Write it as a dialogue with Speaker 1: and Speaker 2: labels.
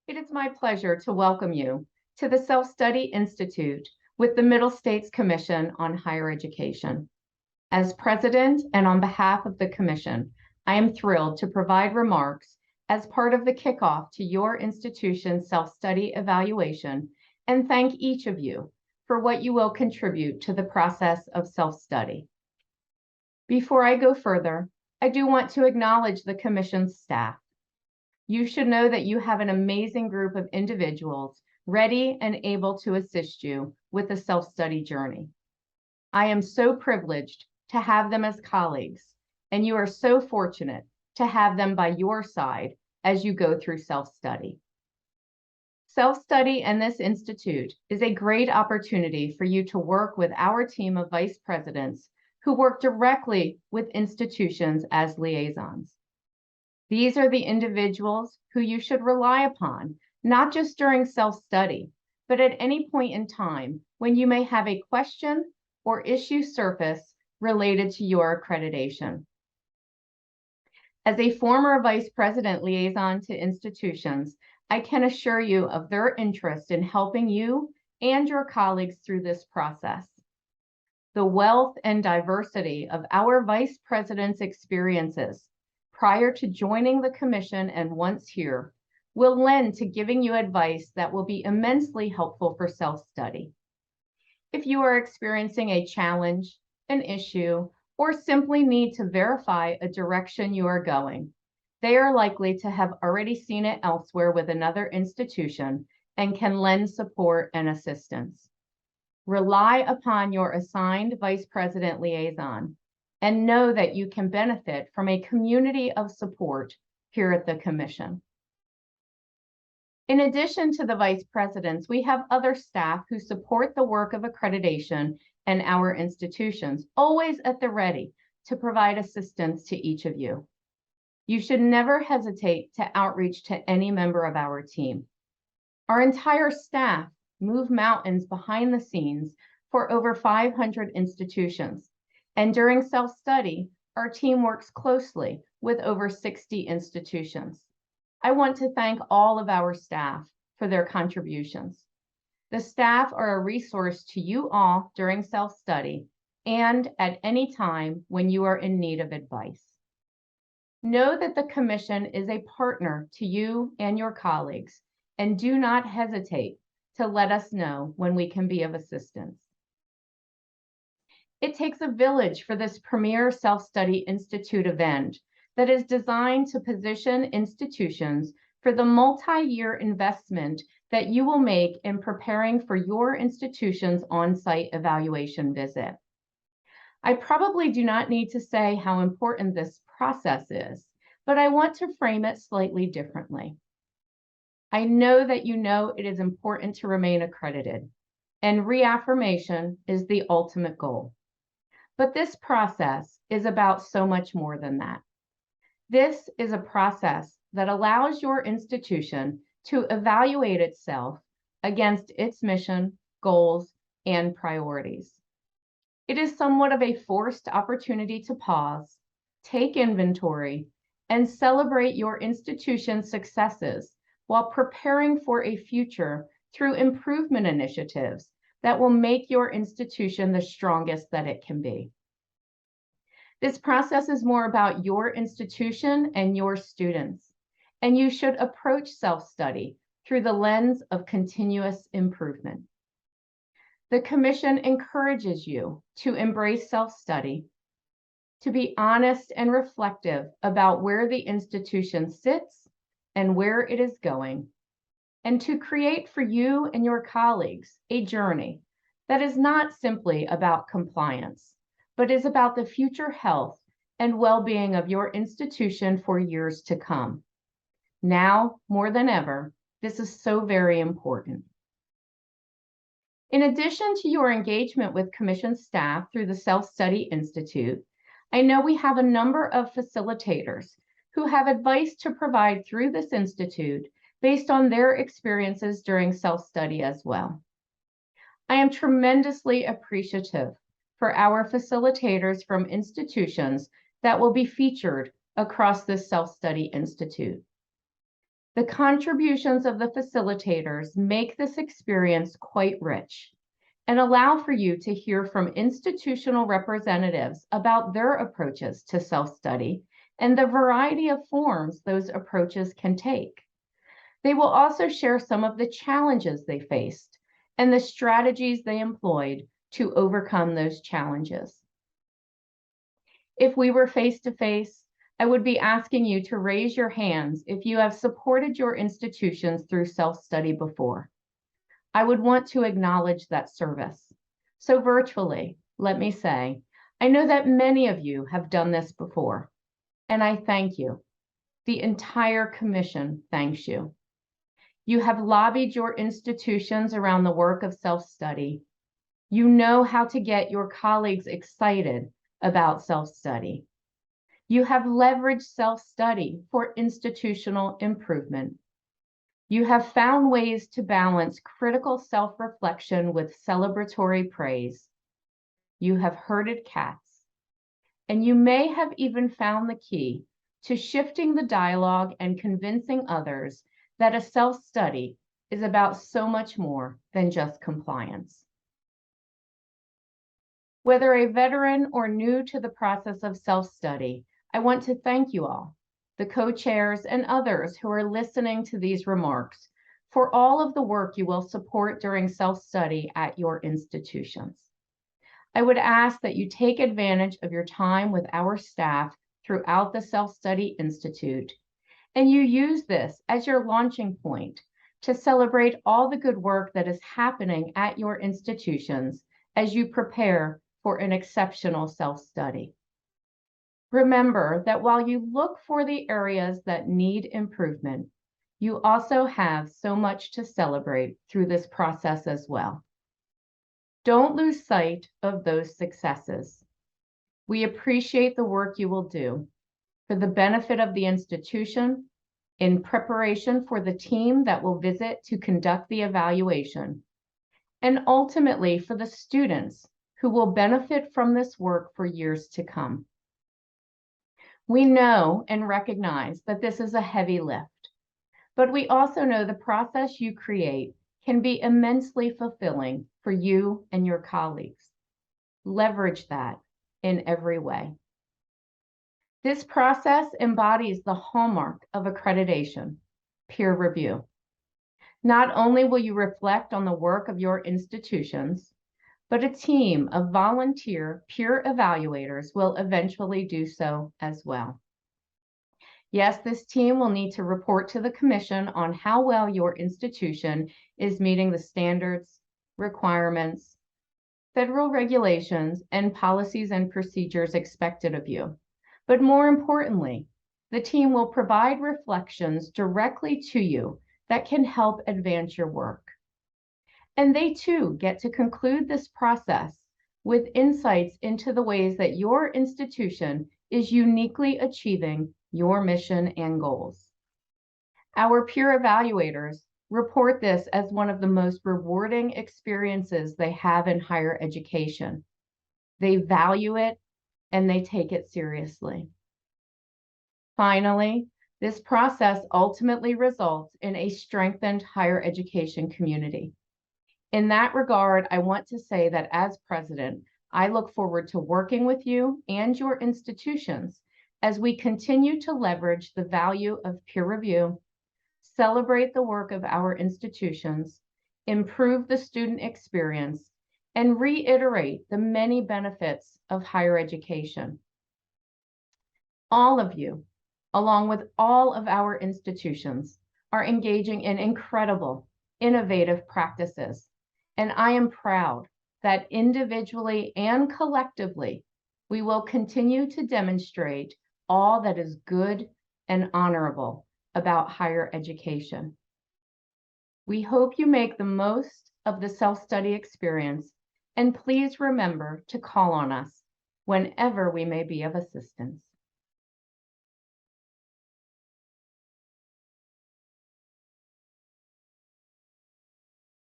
Speaker 1: It is my pleasure to welcome you to the Self-Study Institute with the Middle States Commission on Higher Education. As president and on behalf of the Commission, I am thrilled to provide remarks as part of the kickoff to your institution's self-study evaluation and thank each of you for what you will contribute to the process of self-study. Before I go further, I do want to acknowledge the Commission's staff. You should know that you have an amazing group of individuals ready and able to assist you with the self-study journey. I am so privileged to have them as colleagues, and you are so fortunate to have them by your side as you go through self-study. Self-study and this institute is a great opportunity for you to work with our team of vice presidents who work directly with institutions as liaisons. These are the individuals who you should rely upon, not just during self-study, but at any point in time when you may have a question or issue surface related to your accreditation. As a former vice president liaison to institutions, I can assure you of their interest in helping you and your colleagues through this process. The wealth and diversity of our vice president's experiences prior to joining the Commission and once here will lend to giving you advice that will be immensely helpful for self-study. If you are experiencing a challenge, an issue, or simply need to verify a direction you are going, they are likely to have already seen it elsewhere with another institution and can lend support and assistance. Rely upon your assigned vice president liaison and know that you can benefit from a community of support here at the Commission. In addition to the vice presidents, we have other staff who support the work of accreditation and our institutions, always at the ready to provide assistance to each of you. You should never hesitate to outreach to any member of our team. Our entire staff move mountains behind the scenes for over 500 institutions. And during self-study, our team works closely with over 60 institutions. I want to thank all of our staff for their contributions. The staff are a resource to you all during self-study and at any time when you are in need of advice. Know that the Commission is a partner to you and your colleagues, and do not hesitate to let us know when we can be of assistance. It takes a village for this premier Self-Study Institute event that is designed to position institutions for the multi-year investment that you will make in preparing for your institution's on-site evaluation visit. I probably do not need to say how important this process is, but I want to frame it slightly differently. I know that you know it is important to remain accredited, and reaffirmation is the ultimate goal. But this process is about so much more than that. This is a process that allows your institution to evaluate itself against its mission, goals, and priorities. It is somewhat of a forced opportunity to pause, take inventory, and celebrate your institution's successes while preparing for a future through improvement initiatives that will make your institution the strongest that it can be. This process is more about your institution and your students, and you should approach self-study through the lens of continuous improvement. The Commission encourages you to embrace self-study, to be honest and reflective about where the institution sits and where it is going, and to create for you and your colleagues a journey that is not simply about compliance, but is about the future health and well-being of your institution for years to come. Now, more than ever, this is so very important. In addition to your engagement with Commission staff through the Self-Study Institute, I know we have a number of facilitators who have advice to provide through this institute based on their experiences during self-study as well. I am tremendously appreciative for our facilitators from institutions that will be featured across this Self-Study Institute. The contributions of the facilitators make this experience quite rich and allow for you to hear from institutional representatives about their approaches to self-study and the variety of forms those approaches can take. They will also share some of the challenges they faced and the strategies they employed to overcome those challenges. If we were face-to-face, I would be asking you to raise your hands if you have supported your institutions through self-study before. I would want to acknowledge that service. So virtually, let me say, I know that many of you have done this before, and I thank you. The entire commission thanks you. You have lobbied your institutions around the work of self-study. You know how to get your colleagues excited about self-study. You have leveraged self-study for institutional improvement. You have found ways to balance critical self-reflection with celebratory praise. You have herded cats, and you may have even found the key to shifting the dialogue and convincing others that a self-study is about so much more than just compliance. Whether a veteran or new to the process of self-study, I want to thank you all, the co-chairs and others who are listening to these remarks, for all of the work you will support during self-study at your institutions. I would ask that you take advantage of your time with our staff throughout the Self-Study Institute, and you use this as your launching point to celebrate all the good work that is happening at your institutions as you prepare for an exceptional self-study. Remember that while you look for the areas that need improvement, you also have so much to celebrate through this process as well. Don't lose sight of those successes. We appreciate the work you will do for the benefit of the institution, in preparation for the team that will visit to conduct the evaluation, and ultimately for the students who will benefit from this work for years to come. We know and recognize that this is a heavy lift, but we also know the process you create can be immensely fulfilling for you and your colleagues. Leverage that in every way. This process embodies the hallmark of accreditation, peer review. Not only will you reflect on the work of your institutions, but a team of volunteer peer evaluators will eventually do so as well. Yes, this team will need to report to the commission on how well your institution is meeting the standards, requirements, federal regulations, and policies and procedures expected of you. But more importantly, the team will provide reflections directly to you that can help advance your work. And they too get to conclude this process with insights into the ways that your institution is uniquely achieving your mission and goals. Our peer evaluators report this as one of the most rewarding experiences they have in higher education. They value it and they take it seriously. Finally, this process ultimately results in a strengthened higher education community. In that regard, I want to say that as president, I look forward to working with you and your institutions as we continue to leverage the value of peer review, celebrate the work of our institutions, improve the student experience, and reiterate the many benefits of higher education. All of you, along with all of our institutions, are engaging in incredible, innovative practices. And I am proud that individually and collectively, we will continue to demonstrate all that is good and honorable about higher education. We hope you make the most of the self-study experience, and please remember to call on us whenever we may be of assistance.